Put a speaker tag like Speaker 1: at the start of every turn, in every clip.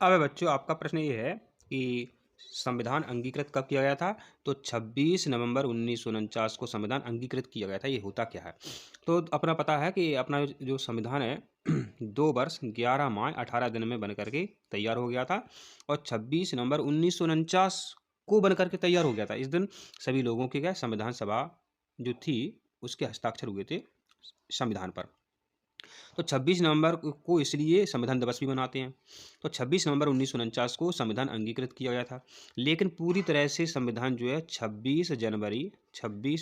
Speaker 1: अब बच्चों आपका प्रश्न ये है कि संविधान अंगीकृत कब किया गया था? तो 26 नवंबर 1949 को संविधान अंगीकृत किया गया था। ये होता क्या है? तो अपना पता है कि अपना जो संविधान है 2 वर्ष 11 माह 18 दिन में बन करके तैयार हो गया था और 26 नवंबर 1949 को बन करके तैयार हो गया था। इस दिन सभी लोगों के क्या संविधान सभा जो थी उसके हस्ताक्षर हुए थे संविधान पर। तो 26 नवंबर को इसलिए संविधान दिवस भी मनाते हैं। तो 26 नवंबर 1949 को संविधान अंगीकृत किया गया था। लेकिन पूरी तरह से संविधान जो है 26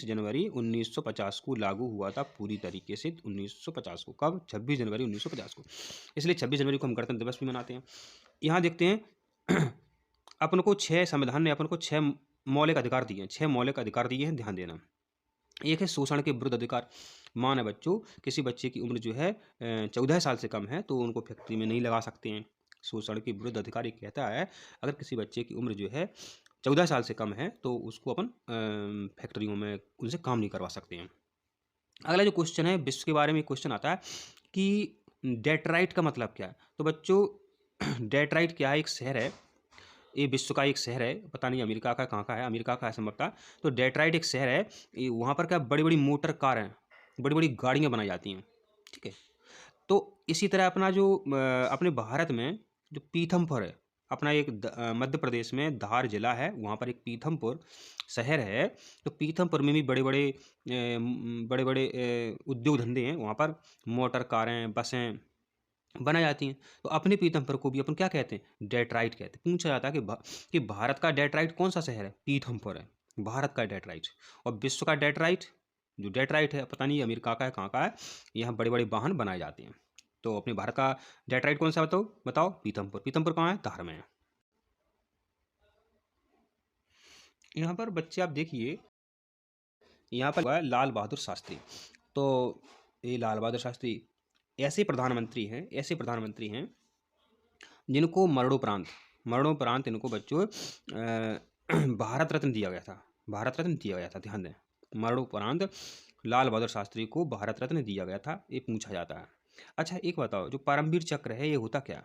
Speaker 1: जनवरी 1950 को लागू हुआ था पूरी तरीके से 1950 को। कब? 26 जनवरी 1950 को। इसलिए 26 जनवरी को हम गणतंत्र दिवस भी मनाते हैं। यहाँ देखते हैं अपन को 6 संविधान ने अपन को 6 मौलिक अधिकार दिए हैं। 6 मौलिक अधिकार दिए हैं, ध्यान देना। एक है शोषण के विरुद्ध अधिकार। माने बच्चों किसी बच्चे की उम्र जो है 14 साल से कम है तो उनको फैक्ट्री में नहीं लगा सकते हैं। शोषण के विरुद्ध अधिकार ये कहता है अगर किसी बच्चे की उम्र जो है 14 साल से कम है तो उसको अपन फैक्ट्रियों में उनसे काम नहीं करवा सकते हैं। अगला जो क्वेश्चन है विश्व के बारे में क्वेश्चन आता है कि डेट्राइट का मतलब क्या है? तो बच्चों डेट्राइट क्या है? एक शहर है, ये विश्व का एक शहर है, पता नहीं अमेरिका का कहाँ का है, अमेरिका का है संभवतः। तो डेट्राइट एक शहर है, वहाँ पर क्या बड़ी बड़ी मोटर कार हैं, बड़ी बड़ी गाड़ियाँ बनाई जाती हैं, ठीक है। तो इसी तरह अपना जो अपने भारत में जो पीथमपुर है, अपना एक मध्य प्रदेश में धार जिला है, वहाँ पर एक पीथमपुर शहर है। तो पीथमपुर में भी बड़े बड़े बड़े बड़े उद्योग धंधे हैं, वहाँ पर मोटर कारें बसें बनाई जाती हैं। तो अपने पीथमपुर को भी अपन क्या कहते हैं? डेट्राइट कहते हैं। पूछा जाता है कि भारत का डेट्राइट कौन सा शहर है? पीथमपुर है भारत का डेट्राइट। और विश्व का डेट्राइट, जो डेट्राइट है पता नहीं अमेरिका का है कहाँ का है, यहाँ बड़े बड़े वाहन बनाए जाते हैं। तो अपने भारत का डेट्राइट कौन सा बताओ बताओ? पीथमपुर। पीथमपुर कहाँ है? धार में है। यहाँ पर बच्चे आप देखिए, यहाँ पर हुआ है लाल बहादुर शास्त्री। तो ये लाल बहादुर शास्त्री ऐसे प्रधानमंत्री हैं जिनको मरणोपरांत इनको बच्चों भारत रत्न दिया गया था। भारत रत्न दिया गया था, ध्यान दें। मरणोपरांत लाल बहादुर शास्त्री को भारत रत्न दिया गया था, ये पूछा जाता है। अच्छा एक बताओ, जो परमवीर चक्र है ये होता क्या?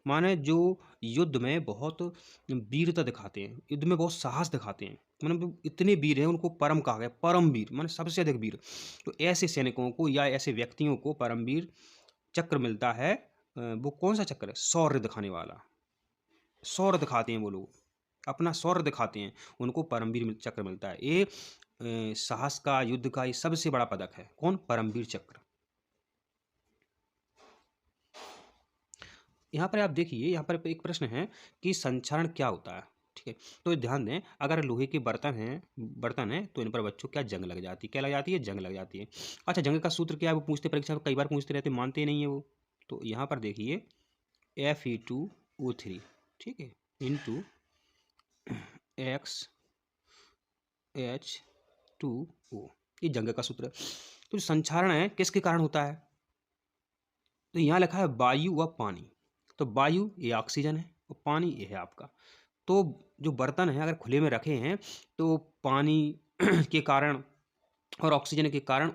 Speaker 1: माने जो युद्ध में बहुत वीरता दिखाते हैं, युद्ध में बहुत साहस दिखाते हैं, मतलब इतने वीर हैं उनको परम कहा गया, परमवीर माने सबसे अधिक वीर। तो ऐसे सैनिकों को या ऐसे व्यक्तियों को परमवीर चक्र मिलता है। वो कौन सा चक्र है? शौर्य दिखाने वाला। शौर्य दिखाते हैं वो लोग, अपना शौर्य दिखाते हैं, उनको परमवीर चक्र मिलता है। ये साहस का, युद्ध का ये सबसे बड़ा पदक है। कौन? परमवीर चक्र। यहाँ पर आप देखिए, यहाँ पर एक प्रश्न है कि संक्षारण क्या होता है, ठीक है। तो ध्यान दें, अगर लोहे के बर्तन हैं तो इन पर बच्चों क्या जंग लग जाती है? क्या लग जाती है? जंग लग जाती है। अच्छा जंग का सूत्र क्या है? वो पूछते परीक्षा में कई बार पूछते रहते, मानते ही नहीं है वो। तो यहाँ पर देखिए Fe2O3, ठीक है, इंटू XH2O, ये जंग का सूत्र है। तो जो संक्षारण है किसके कारण होता है? तो यहाँ लिखा है वायु व पानी। तो वायु ये ऑक्सीजन है और पानी ये है आपका। तो जो बर्तन है अगर खुले में रखे हैं तो पानी के कारण और ऑक्सीजन के कारण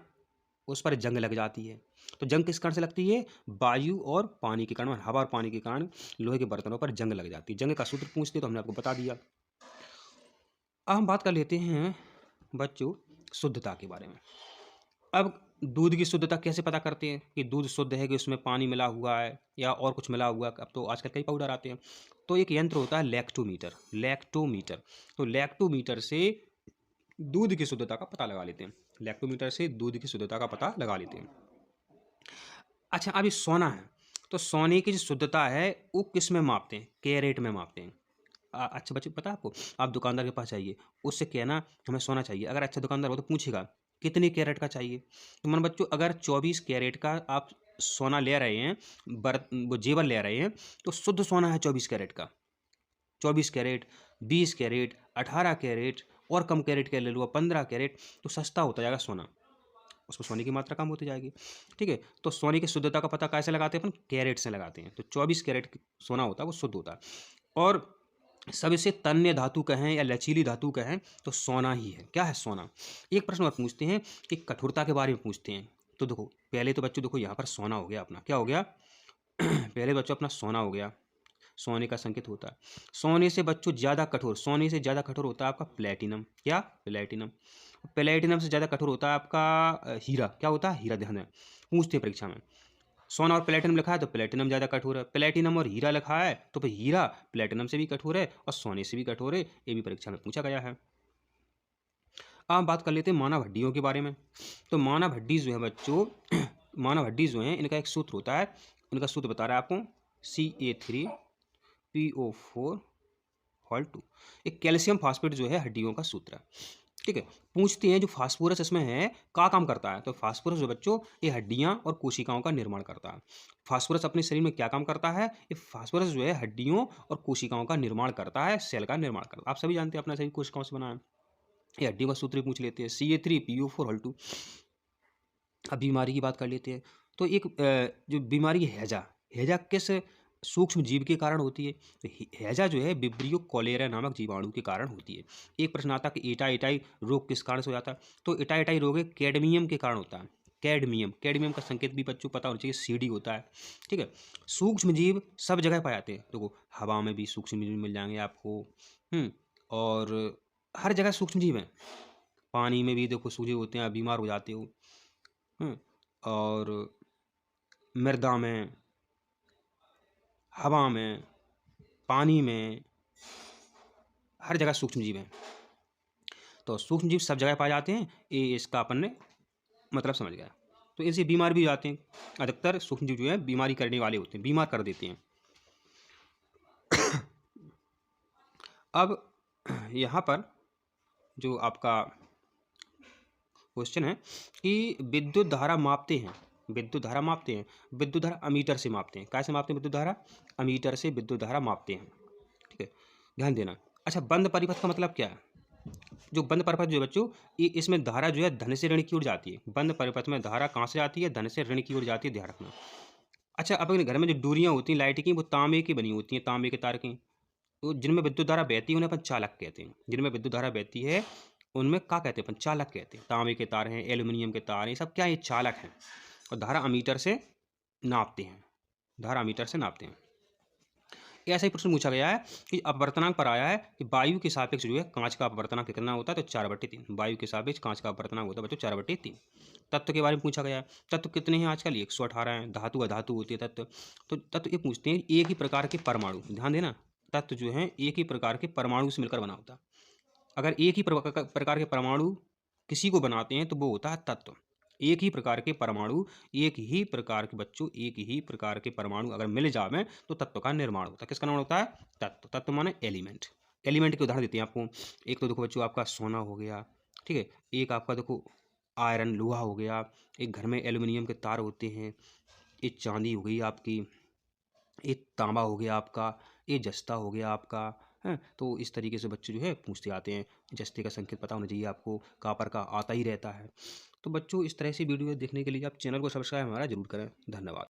Speaker 1: उस पर जंग लग जाती है। तो जंग किस कारण से लगती है? वायु और पानी के कारण, हवा और पानी के कारण लोहे के बर्तनों पर जंग लग जाती है। जंग का सूत्र पूछते तो हमने आपको बता दिया। अब हम बात कर लेते हैं बच्चों शुद्धता के बारे में। अब दूध की शुद्धता कैसे पता करते हैं कि दूध शुद्ध है, कि उसमें पानी मिला हुआ है या और कुछ मिला हुआ है? अब तो आजकल कई पाउडर आते हैं। तो एक यंत्र होता है लैक्टोमीटर। तो लैक्टोमीटर से दूध की शुद्धता का पता लगा लेते हैं। लैक्टोमीटर से दूध की शुद्धता का पता लगा लेते हैं। अच्छा अभी सोना है, तो सोने की जो शुद्धता है वो किस में मापते हैं? कैरेट में मापते हैं। अच्छा बच्चे पता है आपको, आप दुकानदार के पास जाइए, उससे कहना हमें सोना चाहिए। अगर अच्छा दुकानदार हो तो पूछेगा कितने कैरेट का चाहिए। तो मन बच्चों अगर 24 कैरेट का आप सोना ले रहे हैं, वो जेवर ले रहे हैं, तो शुद्ध सोना है 24 कैरेट का। 24 कैरेट, 20 कैरेट, 18 कैरेट और कम कैरेट के ले लो 15 कैरेट, तो सस्ता होता जाएगा सोना, उसमें सोने की मात्रा कम होती जाएगी, ठीक है। तो सोने की शुद्धता का पता कैसे लगाते हैं? अपन कैरेट से लगाते हैं। तो 24 कैरेट सोना होता है वो शुद्ध होता है। और सबसे तन्य धातु कहें या लचीली धातु कहें तो सोना ही है। क्या है? सोना। एक प्रश्न और पूछते हैं कि कठोरता के बारे में पूछते हैं। तो देखो पहले तो बच्चों देखो यहाँ पर सोना हो गया अपना, क्या हो गया? पहले बच्चों अपना सोना हो गया, सोने का संकेत होता है। सोने से बच्चों ज़्यादा कठोर, सोने से ज़्यादा कठोर होता है आपका प्लेटिनम। क्या? प्लेटिनम। प्लेटिनम से ज़्यादा कठोर होता है आपका हीरा। क्या होता है? हीरा। ध्यान दें, पूछते हैं परीक्षा में। सोना और प्लेटिनम लिखा है तो प्लेटिनम ज़्यादा कठोर है, प्लेटिनम और हीरा लिखा है तो फिर हीरा प्लेटिनम से भी कठोर है और सोने से भी कठोर है। ये भी परीक्षा में पूछा गया है। अब बात कर लेते हैं मानव हड्डियों के बारे में। तो मानव हड्डी जो है बच्चों, मानव हड्डी जो है इनका एक सूत्र होता है, उनका सूत्र बता रहा है आपको Ca3PO4 2। एक कैल्शियम फास्फेट जो है हड्डियों का सूत्र है। ठीक है, पूछते हैं जो फास्फोरस इसमें है क्या काम करता है। तो फास्फोरस जो बच्चों ये हड्डियां और कोशिकाओं का निर्माण करता है। फास्फोरस अपने शरीर में क्या काम करता है? ये फास्फोरस जो है हड्डियों और कोशिकाओं का निर्माण करता है, सेल का निर्माण करता है। आप सभी जानते हैं अपना शरीर कोशिकाओं से बना है। ये हड्डियों का सूत्र भी पूछ लेते हैं Ca3PO4 2। अब बीमारी की बात कर लेते हैं। तो एक जो बीमारी है हैजा, हैजा किस सूक्ष्म जीव के कारण होती है? तो हैजा जो है विब्रियो कॉलेरा नामक जीवाणु के कारण होती है। एक प्रश्न आता है कि एटाइटाई रोग किस कारण से हो जाता है? तो एटाइटाई रोग कैडमियम के कारण होता है। कैडमियम, कैडमियम का संकेत भी बच्चों पता होना चाहिए, सीडी होता है। ठीक है, सूक्ष्म जीव सब जगह पाए जाते हैं। देखो हवा में भी सूक्ष्म जीव मिल जाएंगे आपको, और हर जगह सूक्ष्म जीव हैं। पानी में भी देखो सूक्ष्म जीव होते हैं, आप बीमार हो जाते हो। और मृदा में, हवा में, पानी में, हर जगह सूक्ष्म जीव हैं। तो सूक्ष्म जीव सब जगह पाए जाते हैं, ये इसका अपन ने मतलब समझ गया। तो इनसे बीमार भी जाते हैं। अधिकतर सूक्ष्म जीव जो है बीमारी करने वाले होते हैं, बीमार कर देते हैं। अब यहाँ पर जो आपका क्वेश्चन है कि विद्युत धारा मापते हैं, विद्युत धारा मापते हैं, विद्युत धारा अमीटर से मापते हैं। कैसे मापते हैं विद्युत धारा? अमीटर से विद्युत धारा मापते हैं। ठीक है, ध्यान देना। अच्छा, बंद परिपथ का मतलब क्या है? जो बंद परिपथ जो है बच्चों, ये इसमें धारा जो है धन से ऋण की ओर जाती है। बंद परिपथ में धारा कहाँ से जाती है? धन से ऋण की ओर जाती है, ध्यान रखना। अच्छा, अपने घर में जो डोरियाँ होती हैं लाइट की, वो तांबे की बनी होती हैं, तांबे के तार की। तो जिनमें विद्युत धारा बहती है उन्हें अपन चालक कहते हैं। जिनमें विद्युत धारा बहती है उनमें क्या कहते हैं? अपन चालक कहते हैं। तांबे के तार हैं, एल्यूमिनियम के तार हैं, ये सब क्या है? ये चालक हैं। और धारा अमीटर से नापते हैं, धारा अमीटर से नापते हैं। ऐसा ही प्रश्न पूछा गया है कि अपवर्तनांक पर आया है कि वायु के सापेक्ष जो है कांच का अपवर्तनांक कितना होता है? तो 4/3। वायु के सापेक्ष कांच का अपवर्तनांक होता है बच्चों 4/3। तत्व के बारे में पूछा गया है। तत्व कितने हैं आजकल? 118 हैं। धातु अधातु होती है तत्व। तो तत्व ये पूछते हैं एक ही प्रकार के परमाणु, ध्यान देना, तत्व जो है एक ही प्रकार के परमाणु से मिलकर बना होता है। अगर एक ही प्रकार के परमाणु किसी को बनाते हैं तो वो होता है तत्व। एक ही प्रकार के परमाणु, एक ही प्रकार के बच्चों, एक ही प्रकार के परमाणु अगर मिल जावे तो तत्व का निर्माण होता है। किसका निर्माण होता है? तत्व। तत्व माने एलिमेंट। एलिमेंट के उदाहरण देते हैं आपको। एक तो देखो बच्चों आपका सोना हो गया, ठीक है, एक आपका देखो आयरन लोहा हो गया, एक घर में एल्यूमिनियम के तार होते हैं, एक चांदी हो गई आपकी, एक तांबा हो गया आपका, ये जस्ता हो गया आपका। हैं, तो इस तरीके से बच्चे जो है पूछते आते हैं। जस्ते का संकेत पता होना चाहिए आपको, कापर का आता ही रहता है। तो बच्चों इस तरह से वीडियो देखने के लिए आप चैनल को सब्सक्राइब हमारा जरूर करें। धन्यवाद।